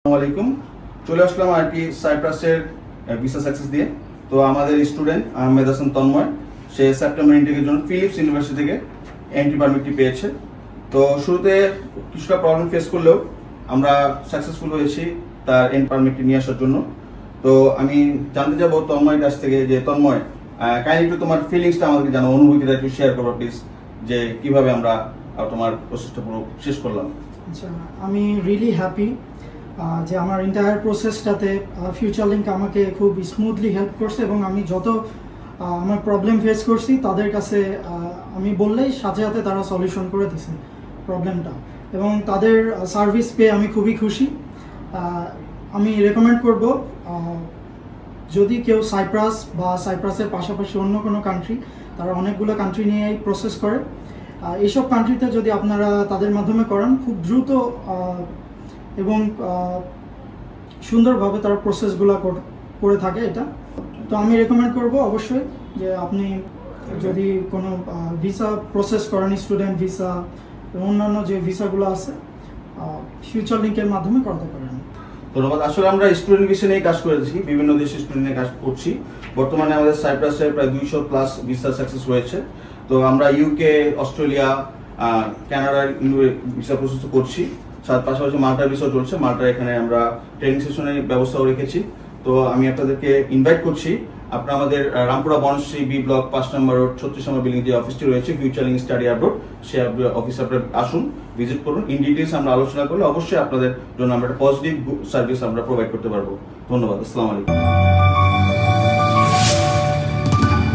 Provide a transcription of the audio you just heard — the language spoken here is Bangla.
আসসালামু আলাইকুম। চলে আসলাম আর কি সাইপ্রাসের ভিসা সাকসেস দিয়ে। তো আমাদের স্টুডেন্ট আহমেদ হাসান তন্ময়, সে সেপ্টেম্বর ইনটেকের জন্য ফিলিপস ইউনিভার্সিটি থেকে এন্ট্রি পারমিটটি পেয়েছে। তো শুরুতে কিছুটা প্রবলেম ফেস করলেও আমরা সাকসেসফুল হয়েছি তার এন্ট্রি পারমিটটি নিয়ে আসার জন্য। তো আমি জানতে যাবো তন্ময়ের কাছ থেকে যে তন্ময়, কাইন্ডলি একটু তোমার ফিলিংসটা আমাদেরকে জানো, অনুভূতিটা একটু শেয়ার করো প্লিজ, যে কিভাবে আমরা তোমার প্রসেসটা পুরো শেষ করলাম। আচ্ছা, আমি রিয়েলি হ্যাপি যে আমার এন্টায়ার প্রসেসটাতে ফিউচার লিঙ্ক আমাকে খুব স্মুথলি হেল্প করছে এবং আমি যত আমার প্রবলেম ফেস করছি তাদের কাছে আমি বললেই সাথে সাথে তারা সলিউশন করে দিছে প্রবলেমটা, এবং তাদের সার্ভিস পেয়ে আমি খুবই খুশি। আমি রেকমেন্ড করব, যদি কেউ সাইপ্রাস বা সাইপ্রাসের পাশাপাশি অন্য কোনো কান্ট্রি, তারা অনেকগুলো কান্ট্রি নিয়েই প্রসেস করে, এইসব কান্ট্রিতে যদি আপনারা তাদের মাধ্যমে করান, খুব দ্রুত এবং সুন্দরভাবে তারা প্রসেসগুলো করে থাকে এটা। তো আমি রেকমেন্ড করব অবশ্যই যে আপনি যদি কোনো ভিসা প্রসেস করেন, স্টুডেন্ট ভিসা এবং অন্যান্য যে ভিসাগুলো আছে, ফিউচার লিঙ্কের মাধ্যমে করাতে পারেন। ধন্যবাদ। আসলে আমরা স্টুডেন্ট ভিসা নিয়ে কাজ করেছি, বিভিন্ন দেশে স্টুডেন্ট নিয়ে কাজ করছি। বর্তমানে আমাদের সাইপ্রাসে প্রায় 200+ ভিসা সাকসেস হয়েছে। তো আমরা ইউকে, অস্ট্রেলিয়া, কানাডার ভিসা প্রসেস করছি, পাশাপাশি মাল্টার ভিসাও চলছে। মাল্টার এখানে আমরা ট্রেনিং সেশনের ব্যবস্থাও রেখেছি। তো আমি আপনাদেরকে ইনভাইট করছি, আপনারা আমাদের রামপুরা বনশ্রী বি ব্লক 5 নম্বর রোড 36 নম্বর বিল্ডিং যে অফিসটি রয়েছে, ফিউচার লিঙ্ক স্টাডি অ্যাব্রোড, সে অফিসে আপনারা আসুন, ভিজিট করুন। ইন ডিটেলস আমরা আলোচনা করলে অবশ্যই আপনাদের জন্য আমরা একটা পজিটিভ সার্ভিস আমরা প্রোভাইড করতে পারবো। ধন্যবাদ। আসসালামু আলাইকুম।